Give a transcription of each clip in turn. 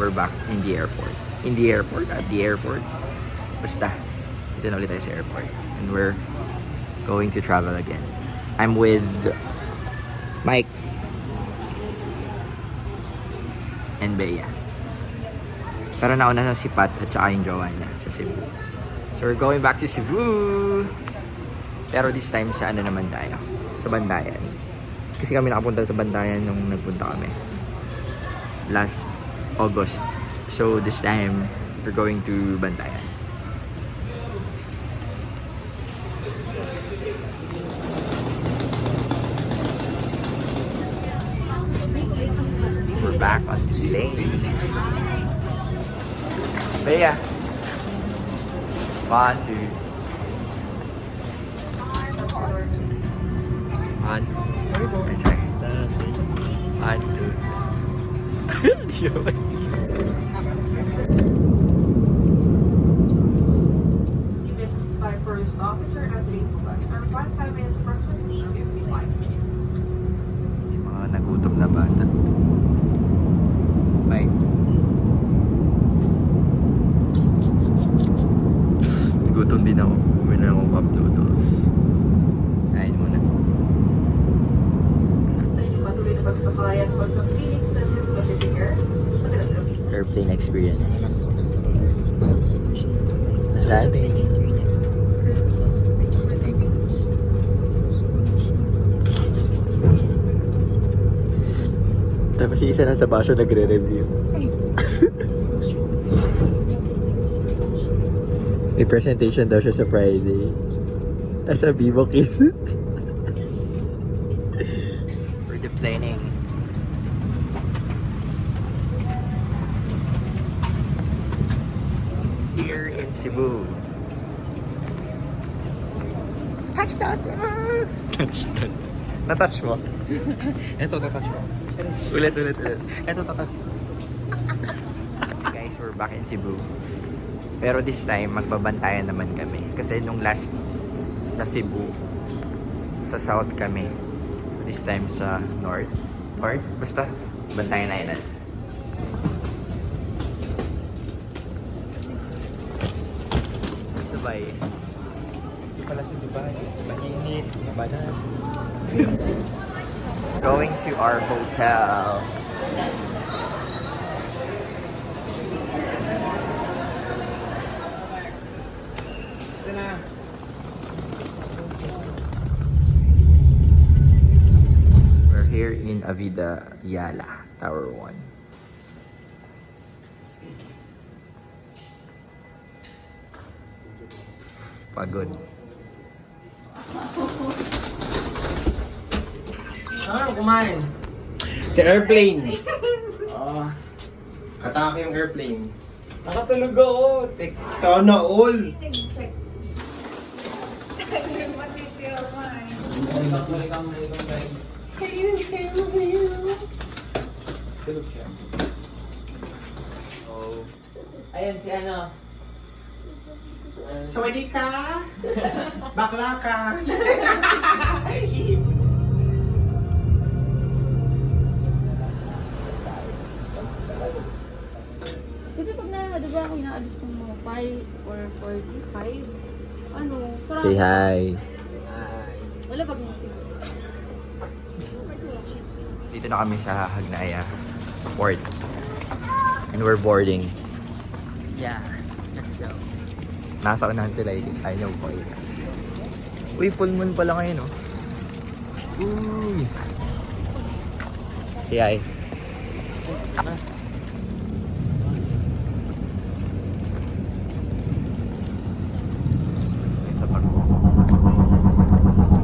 we're back in the airport. In the airport? At the airport? Basta. Dito na ulit tayo sa airport. And we're going to travel again. I'm with Mike and Bea. Pero nauna na si Pat at saka yung jowa niya sa Cebu. So we're going back to Cebu. Pero this time sa ano naman tayo? Sa Bandayan. Kasi kami nakapunta sa Bandayan nung nagpunta kami last August. So this time we're going to Bandayan. We're back on the plane. Bea. 1, 2. 1. Sorry. 1, 2. By first officer at 3 plus or 5 minutes approximately 55 minutes. Mga nagutom na bata. Bye. Nagutom din ako. Kumain na akong cup noodles. Kain muna. Patuloy na pagsakay at pagkapiling sa Cebu Pacific Air. Airplane experience. Saan? Tapos yung isa nasa basyo nagre-review. May presentation daw siya sa Friday. As a Bibo kid. We're deplaning. Here in Cebu. Touchdown! Touchdown. Na-touch mo? Ito, tatouch mo. Ulit. Ito, tatouch mo. Guys, we're back in Cebu. Pero this time, magbabantayan naman kami. Kasi nung last na Cebu, sa south kami. This time sa north. North? Basta, bantayan na yun. Dubai. Ito pala sa Dubai. Mainit, mabanas. Going to our hotel. Ito na. We're here in Avida Yala, Tower 1. Pagod. Saan kumain? Sa airplane. Oo. Atake yung airplane. Nakatulog ako. Sana all. Nakatulog ang mga guys. Tulog siya. Oh. Ayan si ano. Sawadi ka. Bakla ka. Kasi pag di ba ako inaalis ng mga 5 or 45, ano, Say hi. wala pag nasa. Dito na kami sa Hagnaya Port. And we're boarding. Yeah, let's go. Nasa unahan sila. I know po. Uy, full moon pala ngayon, oh. Uy. Say hi. Isa pa.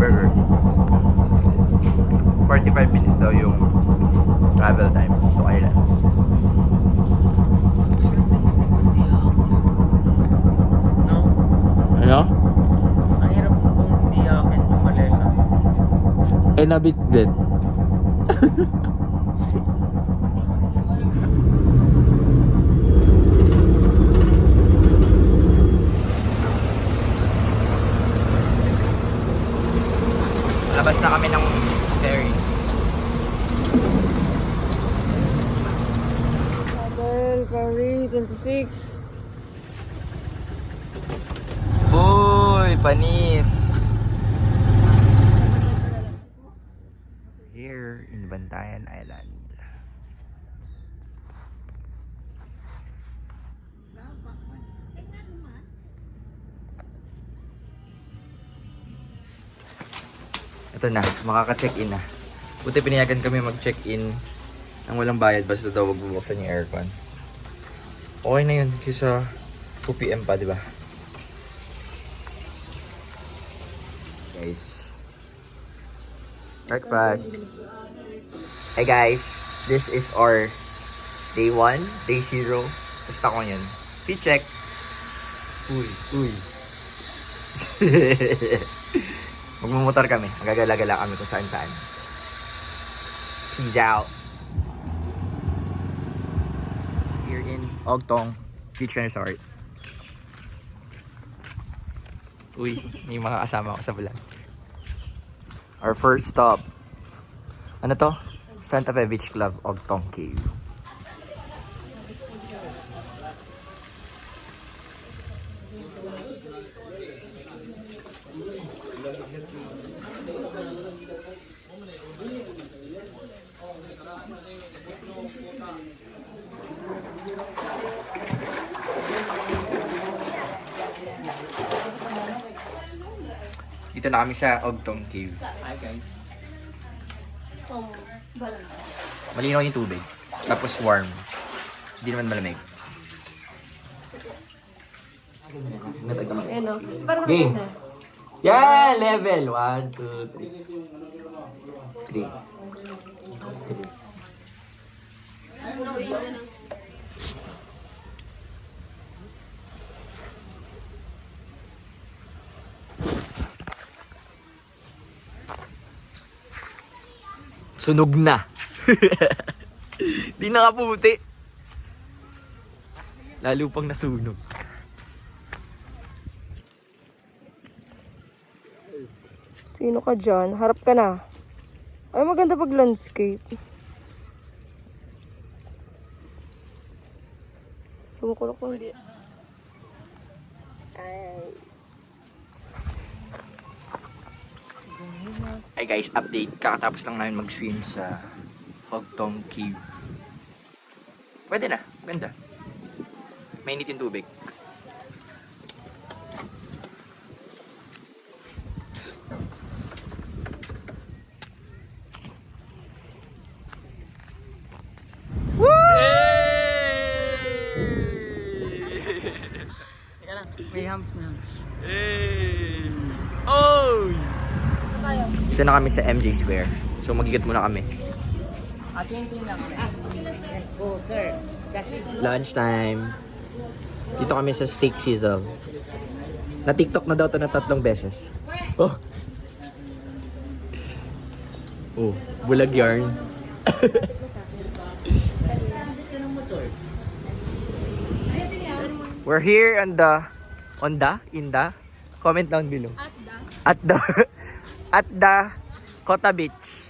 Burger. 45 minutes daw yung travel time to Ireland. No? Ano? Ang hirap kung hindi akin yung maleta. Eh, nabit-bit. Labas na kami ng ferry. February 26. Uy, panis! Here in Bantayan Island. Ito na, makaka-check-in na. Buti pinayagan kami mag-check-in nang walang bayad basta daw wag bubuksan yung aircon. Okay na yun kaysa 2 PM pa, di ba? Guys. Breakfast. Hey guys, this is our day 1, day 0. Basta ko yun. P-check. Uy. Magmumotor kami. Magagala-gala kami kung saan-saan. Peace out. Here in Ogtong Beach Resort. Uy, may mga kasama ako sa vlog. Our first stop. Ano to? Santa Fe Beach Club, Ogtong Cave. Dito na kami sa Ogtong Cave. Hi guys. Malinaw yung tubig. Tapos warm. Hindi naman malamig. Ano? Parang Game. Yeah! Level! 1, 2, 3. 3. Sunog na. Di na kaputi. Lalo pang nasunog. Sino ka dyan? Harap ka na. Ay, maganda pag landscape. Kumukulok ko hindi. Ay guys, update. Kakatapos lang namin mag-swim sa Ogtong Cave. Pwede na. Ganda. Mainit yung tubig. Teka lang, may hams. Hey! Oh! Dito na kami sa MJ Square. So magigat muna kami. Atin lang. Go, sir. Lunch time. Dito kami sa Steak Sizzle. Na TikTok na daw to na 3 beses. Oh. Oh, bulag yarn. We're here on the comment down below. At the Kota Beach.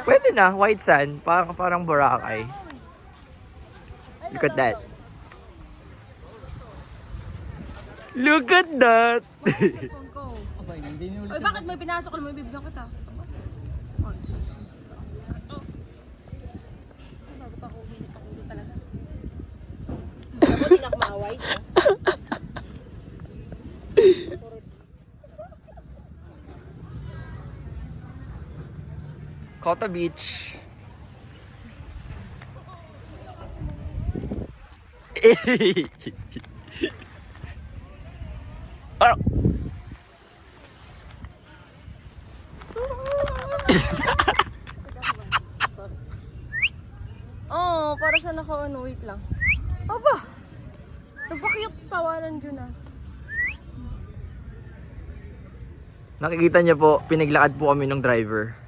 Pwede na, white sand, parang Boracay. Look at that. Look at that. Abay, hindi niyo ulit. Oy, bakit may pinasok ko na may bibigyan kita? Bago pa ako uminit ako ulo talaga. Ako din ako maaway. Kota Beach. Oh. Oh, para siya naka-ano, wait lang. Aba! Nagpa-cute tawanan dyan ah. Nakikita niyo po, pinaglakad po kami ng driver.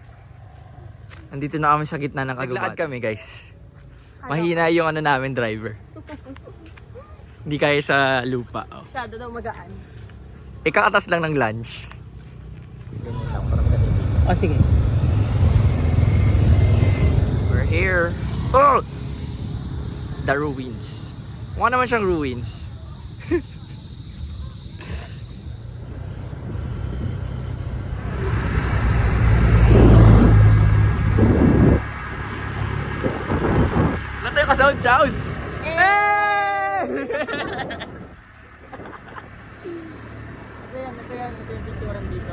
Andito na kami sa gitna ng kagubatan. Naglakad kami, guys. Mahina yung ano namin, driver. Hindi kaya sa lupa. Oh. Masyado daw magaan. Ikakatas lang ng lunch. Ganyan lang, parang ganyan. Oh, sige. We're here. Oh! the ruins. Mukha naman siyang ruins. Wala tayo ka-sounds! Ito yung picturean dito.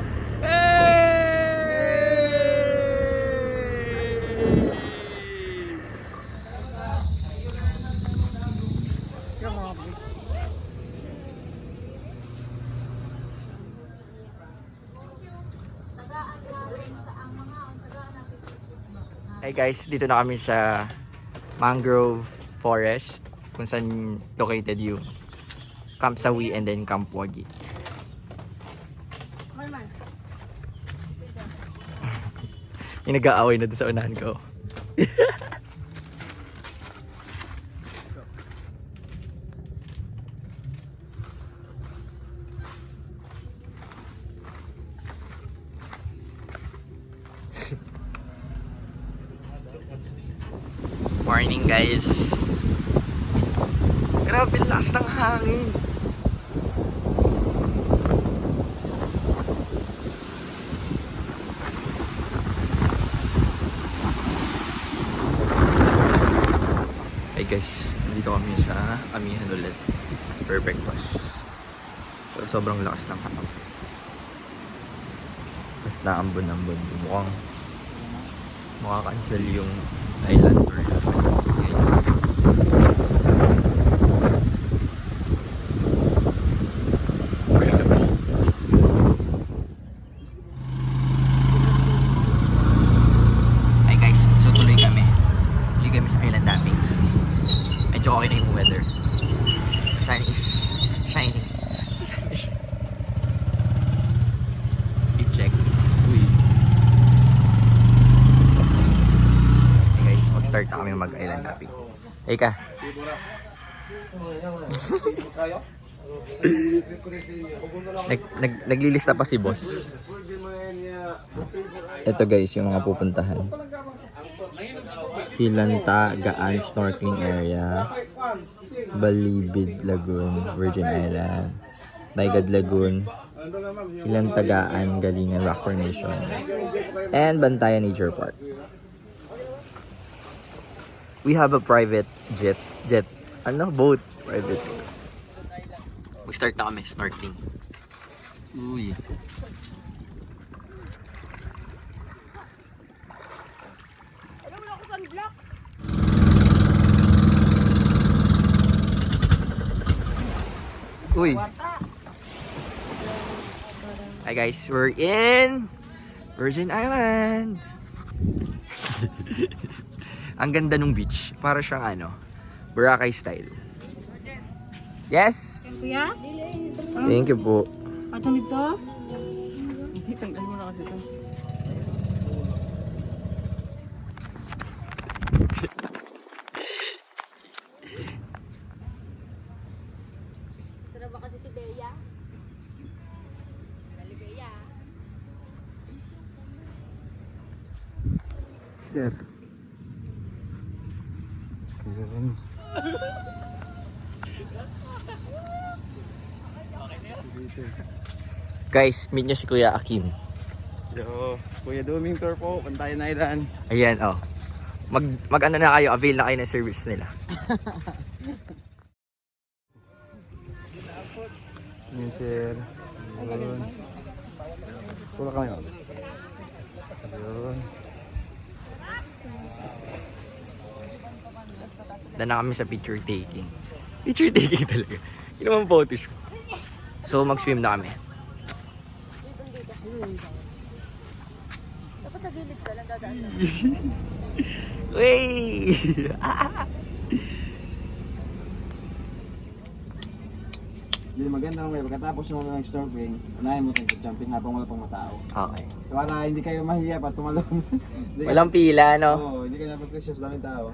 Hey guys, dito na kami sa Mangrove Forest kung saan located yung Camp Sawi and then Camp Wagi. Yung nag-aaway na doon sa unahan ko. Morning guys. Grabe lakas ng hangin. Hey guys, dito kami sa Amihan ulit for breakfast. So, sobrang lakas ng hangin. Mas naambon-ambon. Mukhang makakancel yung island tour namin. Hi guys, so tuloy kami. Tuloy kami sa island namin. Medyo okay na yung weather. The sun is shining. I-check. Uy. Hey guys, mag-start na kami mag-island hopping. Hey ka. Naglilista pa si boss. Ito guys, yung mga pupuntahan. Hilanta, Gaan Snorkeling Area, Balibid Lagoon, Virgin Island, Baygad Lagoon, Hilanta, Gaan, Galingan Rock Formation, and Bantayan Nature Park. We have a private jet. Boat. Private. Mag-start na kami, snorkeling. Uy. Uy. Hi guys, we're in Virgin Island. Ang ganda nung beach. Para siyang Boracay style. Yes? Kuya? Thank you po. Atong dito? Hindi, tanggal mo na kasi ito. Sarap ba kasi si Bea? Dali Bea. There. Yun. Guys, meet nyo si Kuya Akim. Yo, Kuya Duming Tour po, Bantayan Island. Ayan, oh. Mag-ano na kayo, avail na kayo ng service nila. Yun, sir. Yun. Pula kami. Yun. Dala na kami sa picture taking. Picture taking talaga. Hindi naman photoshoot. So, mag-swim na kami. Tapos sa gilid ka lang dadaan. Wey! Hindi maganda may pagkatapos ng mga snorkeling, unahin mo tayo jumping habang wala pang matao. Okay. Para hindi kayo mahiya pa tumalon. Walang pila, no? Oo, hindi kayo napag-precious daming tao.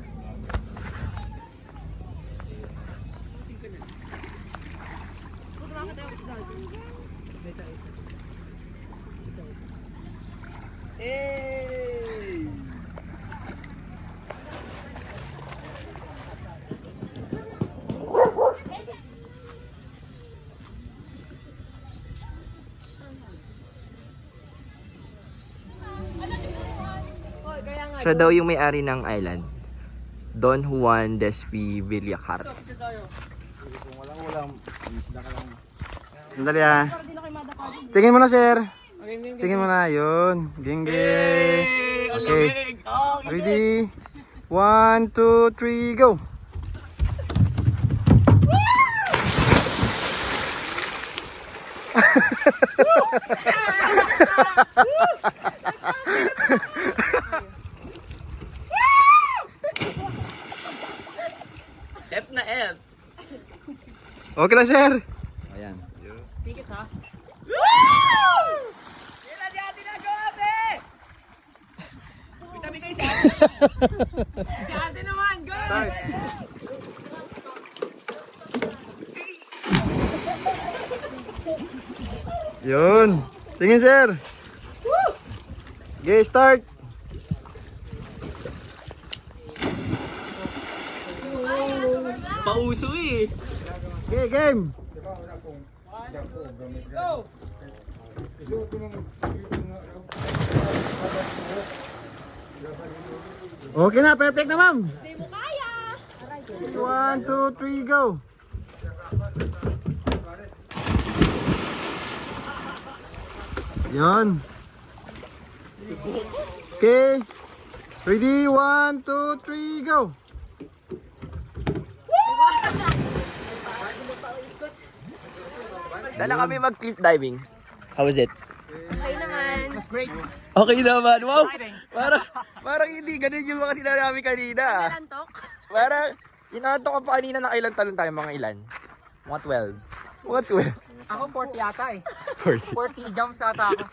Siya daw yung may-ari ng island. Don Juan Despi Villacar. Kung walang ulam, isda ka lang. Sandali ah. Tingin mo na, sir. Tingin mo na, yun. Genge. Okay. Ready? 1, 2, 3, go. F na F. Okay lang, sir. Ayan. Yun. Tingin, sir. Okay, start. Pauso eh. Okay, game. Okay na, perfect na, ma'am. Hindi mo kaya. 1, 2, 3, go. Yan. Okay. Ready? 1, 2, 3, go. Dala kami mag-cliff diving. How was it? Okay naman. Okay naman. Wow. Parang hindi ganun yung mga sinabi namin kanina. Antok? Parang inaantok ko pa kanina na kailan talon tayo, mga ilan? Mga 12. Mga 12. Ako 40 yata eh. 40. 40 jumps ata ako.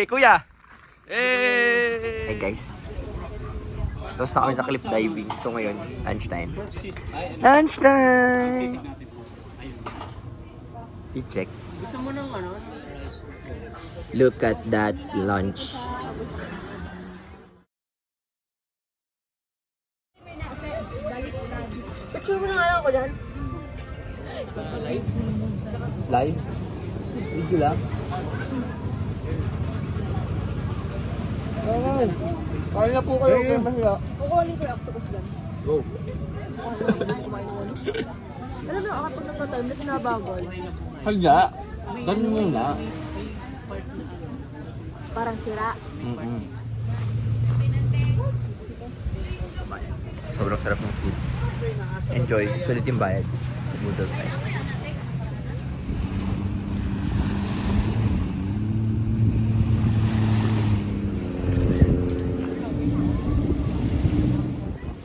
Kuya! Hey guys. Tapos na kami sa cliff diving. So ngayon, lunchtime. Lunchtime! I-check. Gusto mo ng ano? Look at that lunch. Picture mo na nga lang ako dyan. Live? Video lang? Kaya na po kayo. Kukunin ko yung octopus dyan. Go. Alam mo, kapag nagpatay, may pinabagol. Hala. Ganun mo na. Parang sira. Sobrang sarap ng food. Enjoy. Sulit yung bayad. Noodle time.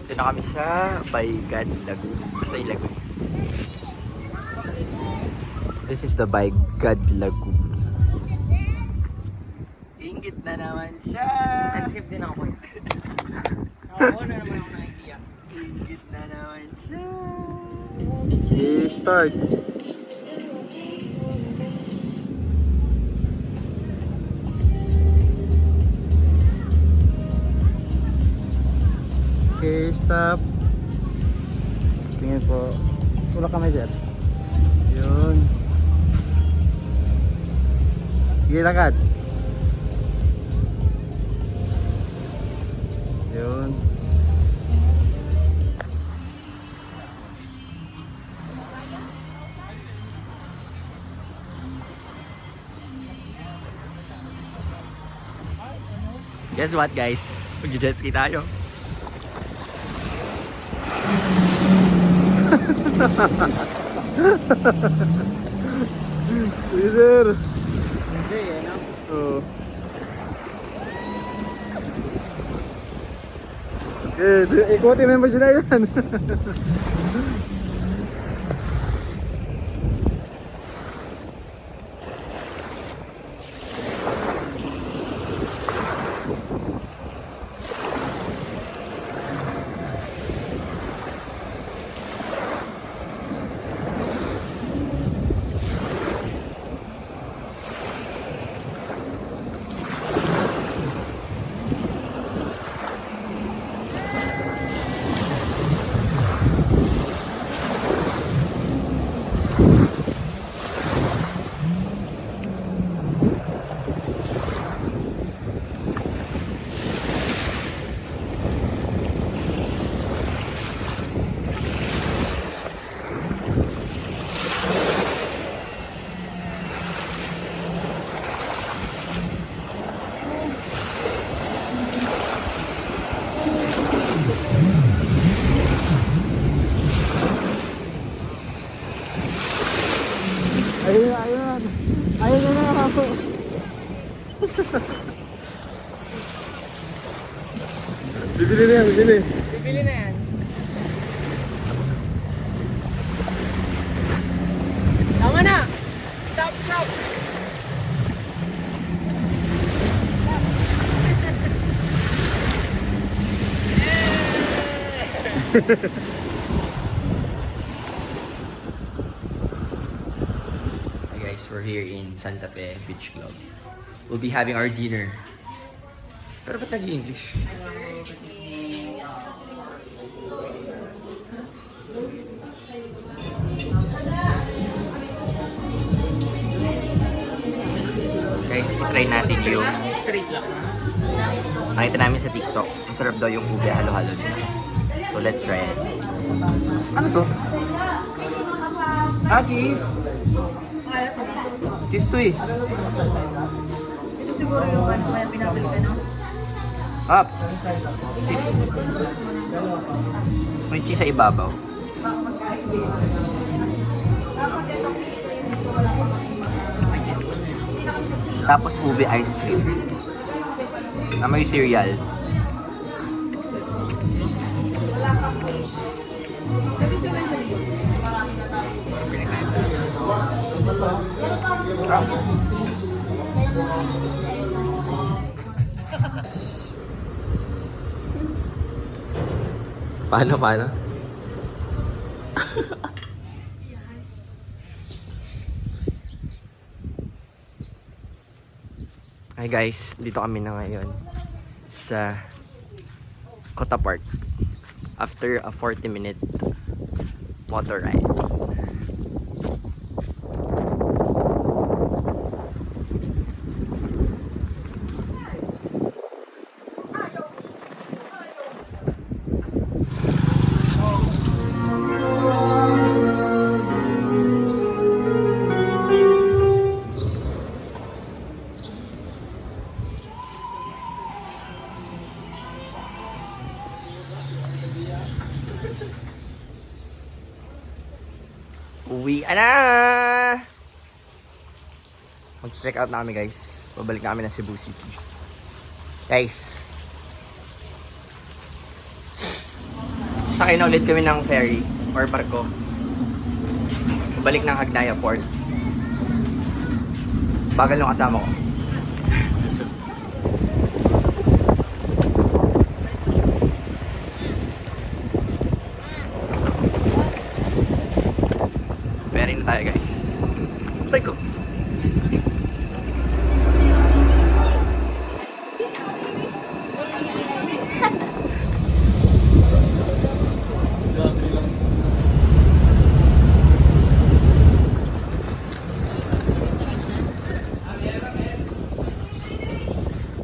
Ito na kami sa Baygad Lagoon. Basta yung lagoon. This is the Baygad Lagoon. Ingit na naman siya! Skip din ako eh. Ako na naman ako na idea. Ingit na naman siya! Okay, start. Okay, stop. Tingin po. Tulak kami, sir. Yun. Sige, lakad. Yun. Guess what, guys? Mag-jet ski tayo. Sige, sir. Hindi eh, no? Oo. Okay, ikutin members na yan. Bibili na yan, bibili. Bibili na yan. Tama na! Stop, stop! Hi guys, we're here in Santa Fe Beach Club. We'll be having our dinner. Pero ba't nag-English? Guys, itry natin yung Straight lang. nakita namin sa TikTok. Ang sarap daw yung ube halo-halo nila. So let's try it. Ano to? Ah, cheese! Cheese to eh. Ito siguro yung ano kaya pinabili ka, no? Ah! Cheese. May cheese sa ibabaw. Tapos ube ice cream. Na may cereal. Paano? Hi guys, dito kami na ngayon sa Kota Park after a 40-minute motor ride. Uwi na! Mag-check out na kami guys. Babalik na kami ng Cebu City. Guys. Sakay na ulit kami ng ferry or barko. Babalik ng Hagnaya Port. Bagal yung kasama ko.